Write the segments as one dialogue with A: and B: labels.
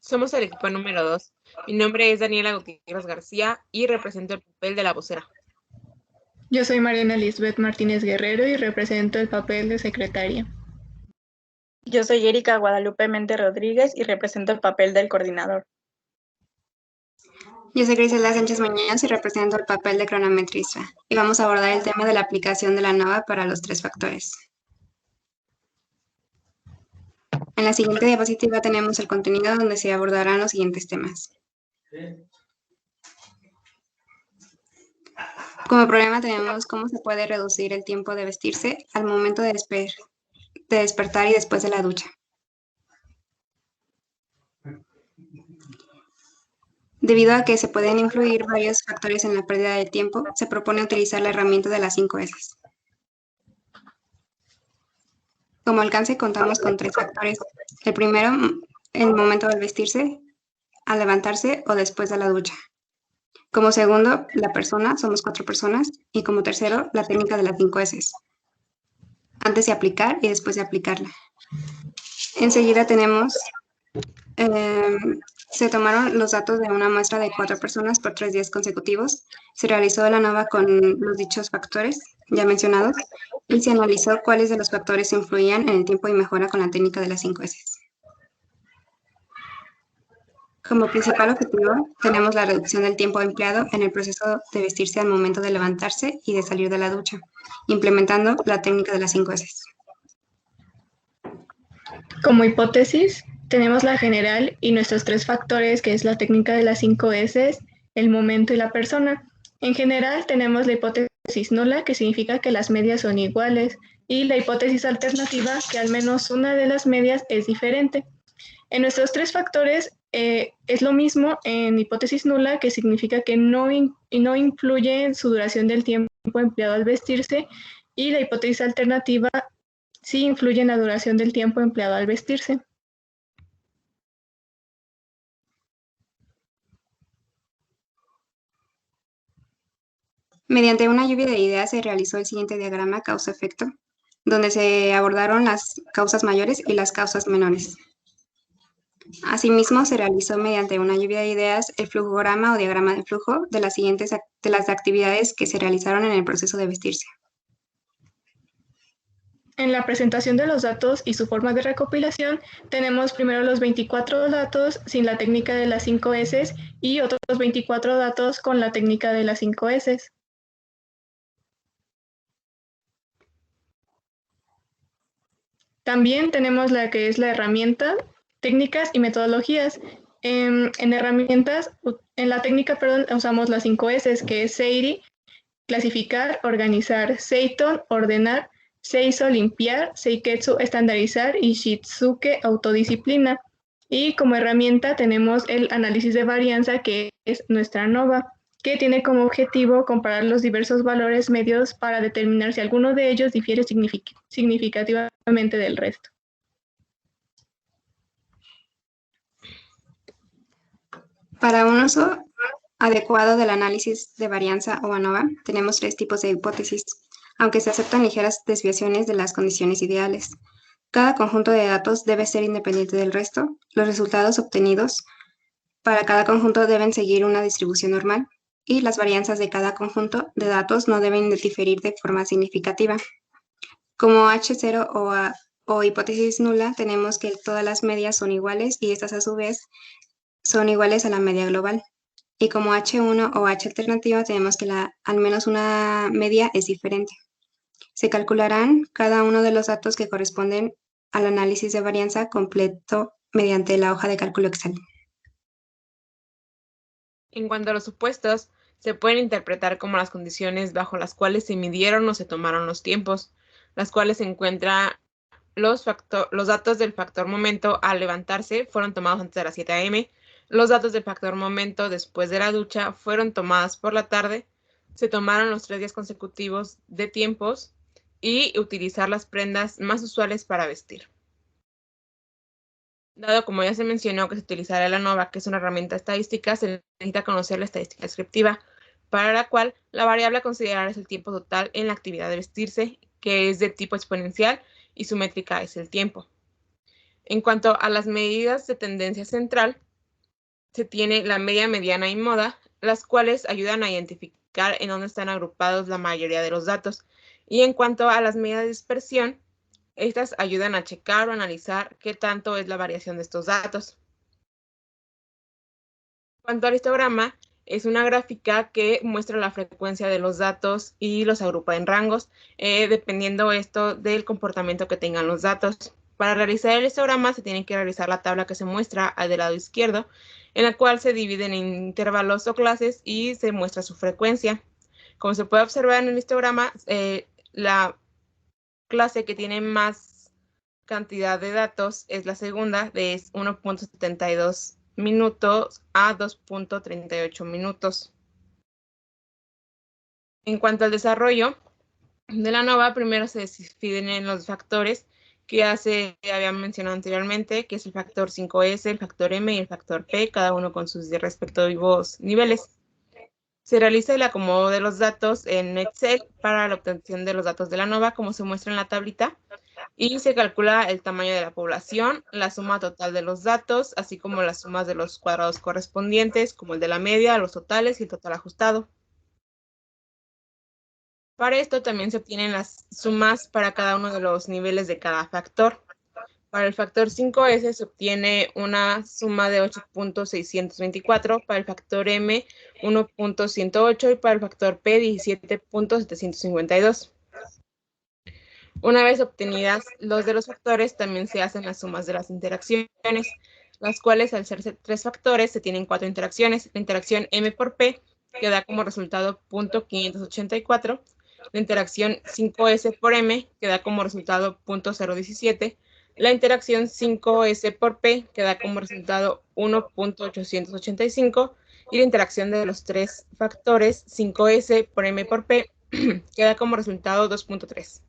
A: Somos el equipo número 2. Mi nombre es Daniela Gutiérrez García y represento el papel de la vocera.
B: Yo soy Mariana Lisbeth Martínez Guerrero y represento el papel de secretaria.
C: Yo soy Erika Guadalupe Mente Rodríguez y represento el papel del coordinador.
D: Yo soy Griselda Sánchez Muñoz y represento el papel de cronometrista. Y vamos a abordar el tema de la aplicación de la ANOVA para los 3 factores. En la siguiente diapositiva tenemos el contenido donde se abordarán los siguientes temas. Como problema tenemos cómo se puede reducir el tiempo de vestirse al momento de despertar y después de la ducha. Debido a que se pueden influir varios factores en la pérdida de tiempo, se propone utilizar la herramienta de las 5 S. Como alcance contamos con 3 factores. El primero, el momento del vestirse, al levantarse o después de la ducha. Como segundo, la persona, somos 4 personas. Y como tercero, la técnica de las 5 S. Antes de aplicar y después de aplicarla. Enseguida tenemos, se tomaron los datos de una muestra de 4 personas por 3 días consecutivos. Se realizó la ANOVA con los dichos factores ya mencionados y se analizó cuáles de los factores influían en el tiempo y mejora con la técnica de las 5 S. Como principal objetivo, tenemos la reducción del tiempo empleado en el proceso de vestirse al momento de levantarse y de salir de la ducha, implementando la técnica de las 5 S.
B: Como hipótesis, tenemos la general y nuestros 3 factores, que es la técnica de las 5 S, el momento y la persona. En general, tenemos la hipótesis nula, que significa que las medias son iguales, y la hipótesis alternativa, que al menos una de las medias es diferente. En nuestros 3 factores es lo mismo en hipótesis nula, que significa que no influye en su duración del tiempo empleado al vestirse, y la hipótesis alternativa sí influye en la duración del tiempo empleado al vestirse.
D: Mediante una lluvia de ideas se realizó el siguiente diagrama causa-efecto, donde se abordaron las causas mayores y las causas menores. Asimismo, se realizó mediante una lluvia de ideas el flujograma o diagrama de flujo de las actividades que se realizaron en el proceso de vestirse.
B: En la presentación de los datos y su forma de recopilación, tenemos primero los 24 datos sin la técnica de las 5 S y otros 24 datos con la técnica de las 5 S. También tenemos la que es la herramienta, técnicas y metodologías. En herramientas, en la técnica, usamos las 5 S, que es Seiri, clasificar, organizar, Seiton, ordenar, Seiso, limpiar, Seiketsu, estandarizar y Shitsuke, autodisciplina. Y como herramienta tenemos el análisis de varianza, que es nuestra ANOVA, que tiene como objetivo comparar los diversos valores medios para determinar si alguno de ellos difiere significativamente del resto.
D: Para un uso adecuado del análisis de varianza o ANOVA, tenemos 3 tipos de hipótesis, aunque se aceptan ligeras desviaciones de las condiciones ideales. Cada conjunto de datos debe ser independiente del resto. Los resultados obtenidos para cada conjunto deben seguir una distribución normal y las varianzas de cada conjunto de datos no deben diferir de forma significativa. Como H0 o hipótesis nula, tenemos que todas las medias son iguales y estas a su vez son iguales a la media global. Y como H1 o H alternativa, tenemos que al menos una media es diferente. Se calcularán cada uno de los datos que corresponden al análisis de varianza completo mediante la hoja de cálculo Excel.
A: En cuanto a los supuestos, se pueden interpretar como las condiciones bajo las cuales se midieron o se tomaron los tiempos, las cuales se encuentran los datos del factor momento al levantarse fueron tomados antes de las 7 a.m., los datos del factor momento después de la ducha fueron tomados por la tarde, se tomaron los 3 días consecutivos de tiempos y utilizar las prendas más usuales para vestir. Dado como ya se mencionó que se utilizará la ANOVA, que es una herramienta estadística, se necesita conocer la estadística descriptiva, para la cual la variable a considerar es el tiempo total en la actividad de vestirse, que es de tipo exponencial, y su métrica es el tiempo. En cuanto a las medidas de tendencia central, se tiene la media, mediana y moda, las cuales ayudan a identificar en dónde están agrupados la mayoría de los datos. Y en cuanto a las medidas de dispersión, estas ayudan a checar o analizar qué tanto es la variación de estos datos. En cuanto al histograma, es una gráfica que muestra la frecuencia de los datos y los agrupa en rangos, dependiendo esto del comportamiento que tengan los datos. Para realizar el histograma se tiene que realizar la tabla que se muestra al del lado izquierdo, en la cual se dividen en intervalos o clases y se muestra su frecuencia. Como se puede observar en el histograma, la clase que tiene más cantidad de datos es la segunda, de 1.72 minutos a 2.38 minutos. En cuanto al desarrollo de la NOVA, primero se dividen en los factores que ya se habían mencionado anteriormente, que es el factor 5S, el factor M y el factor P, cada uno con sus respectivos niveles. Se realiza el acomodo de los datos en Excel para la obtención de los datos de la NOVA, como se muestra en la tablita, y se calcula el tamaño de la población, la suma total de los datos, así como las sumas de los cuadrados correspondientes, como el de la media, los totales y el total ajustado. Para esto también se obtienen las sumas para cada uno de los niveles de cada factor. Para el factor 5S se obtiene una suma de 8.624, para el factor M 1.108 y para el factor P 17.752. Una vez obtenidas los de los factores, también se hacen las sumas de las interacciones, las cuales al ser 3 factores se tienen 4 interacciones. La interacción M por P, que da como resultado 0.584. La interacción 5S por M, que da como resultado 0.017. La interacción 5S por P, que da como resultado 1.885. Y la interacción de los 3 factores 5S por M por P, que da como resultado 2.3.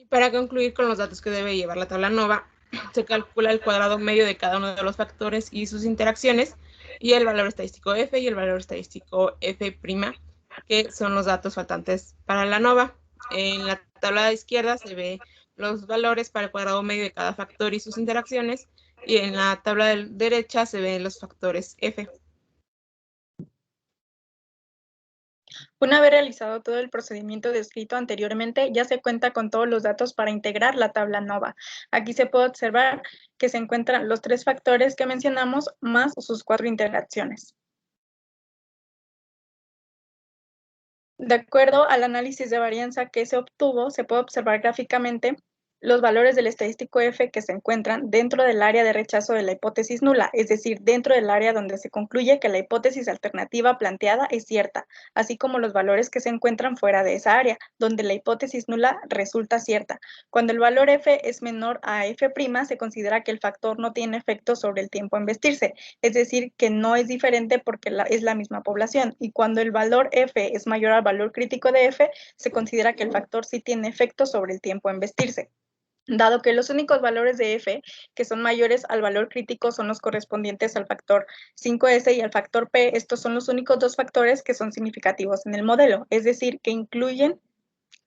A: Para concluir con los datos que debe llevar la tabla NOVA, se calcula el cuadrado medio de cada uno de los factores y sus interacciones, y el valor estadístico F y el valor estadístico F', que son los datos faltantes para la NOVA. En la tabla de izquierda se ve los valores para el cuadrado medio de cada factor y sus interacciones, y en la tabla de derecha se ven los factores F.
C: Una vez realizado todo el procedimiento descrito anteriormente, ya se cuenta con todos los datos para integrar la tabla NOVA. Aquí se puede observar que se encuentran los 3 factores que mencionamos más sus 4 interacciones. De acuerdo al análisis de varianza que se obtuvo, se puede observar gráficamente los valores del estadístico F que se encuentran dentro del área de rechazo de la hipótesis nula, es decir, dentro del área donde se concluye que la hipótesis alternativa planteada es cierta, así como los valores que se encuentran fuera de esa área, donde la hipótesis nula resulta cierta. Cuando el valor F es menor a F', se considera que el factor no tiene efecto sobre el tiempo a investirse, es decir, que no es diferente porque es la misma población, y cuando el valor F es mayor al valor crítico de F, se considera que el factor sí tiene efecto sobre el tiempo a investirse. Dado que los únicos valores de F que son mayores al valor crítico son los correspondientes al factor 5S y al factor P, estos son los únicos 2 factores que son significativos en el modelo, es decir, que incluyen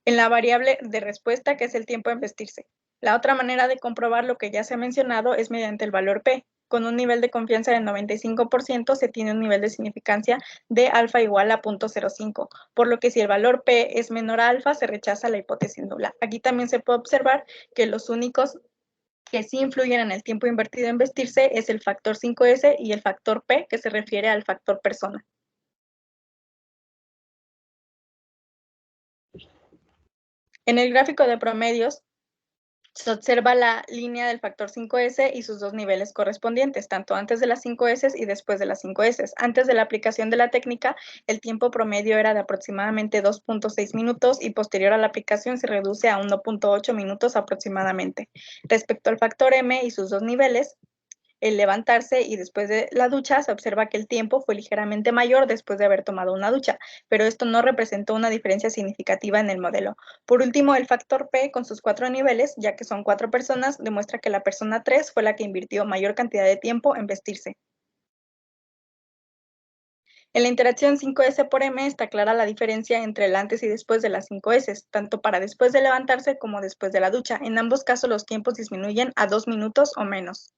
C: en la variable de respuesta, que es el tiempo a investirse. La otra manera de comprobar lo que ya se ha mencionado es mediante el valor P. Con un nivel de confianza del 95% se tiene un nivel de significancia de alfa igual a 0.05, por lo que si el valor P es menor a alfa, se rechaza la hipótesis nula. Aquí también se puede observar que los únicos que sí influyen en el tiempo invertido a investirse es el factor 5S y el factor P, que se refiere al factor persona. En el gráfico de promedios, se observa la línea del factor 5S y sus 2 niveles correspondientes, tanto antes de las 5S y después de las 5S. Antes de la aplicación de la técnica, el tiempo promedio era de aproximadamente 2.6 minutos y posterior a la aplicación se reduce a 1.8 minutos aproximadamente. Respecto al factor M y sus 2 niveles, el levantarse y después de la ducha, se observa que el tiempo fue ligeramente mayor después de haber tomado una ducha, pero esto no representó una diferencia significativa en el modelo. Por último, el factor P con sus 4 niveles, ya que son 4 personas, demuestra que la persona 3 fue la que invirtió mayor cantidad de tiempo en vestirse. En la interacción 5S por M está clara la diferencia entre el antes y después de las 5S, tanto para después de levantarse como después de la ducha. En ambos casos los tiempos disminuyen a 2 minutos o menos.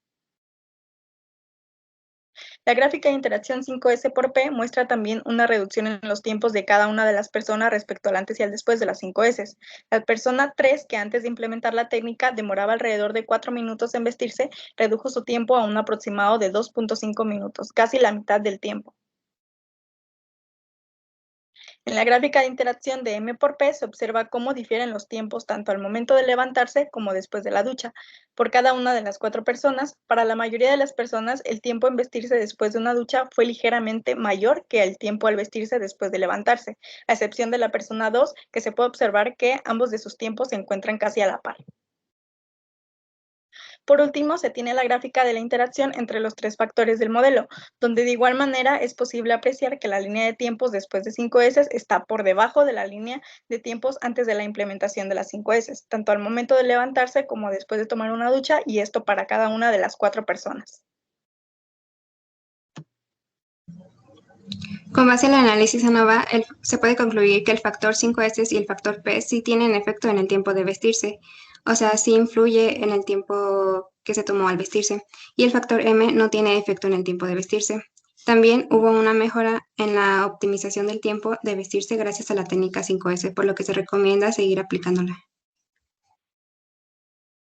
C: La gráfica de interacción 5S por P muestra también una reducción en los tiempos de cada una de las personas respecto al antes y al después de las 5S. La persona 3, que antes de implementar la técnica demoraba alrededor de 4 minutos en vestirse, redujo su tiempo a un aproximado de 2.5 minutos, casi la mitad del tiempo. En la gráfica de interacción de M por P se observa cómo difieren los tiempos tanto al momento de levantarse como después de la ducha. Por cada una de las 4 personas, para la mayoría de las personas, el tiempo en vestirse después de una ducha fue ligeramente mayor que el tiempo al vestirse después de levantarse, a excepción de la persona 2, que se puede observar que ambos de sus tiempos se encuentran casi a la par. Por último, se tiene la gráfica de la interacción entre los 3 factores del modelo, donde de igual manera es posible apreciar que la línea de tiempos después de 5S está por debajo de la línea de tiempos antes de la implementación de las 5S, tanto al momento de levantarse como después de tomar una ducha, y esto para cada una de las 4 personas.
D: Con base en el análisis ANOVA, se puede concluir que el factor 5S y el factor P sí tienen efecto en el tiempo de vestirse, o sea, sí influye en el tiempo que se tomó al vestirse, y el factor M no tiene efecto en el tiempo de vestirse. También hubo una mejora en la optimización del tiempo de vestirse gracias a la técnica 5S, por lo que se recomienda seguir aplicándola.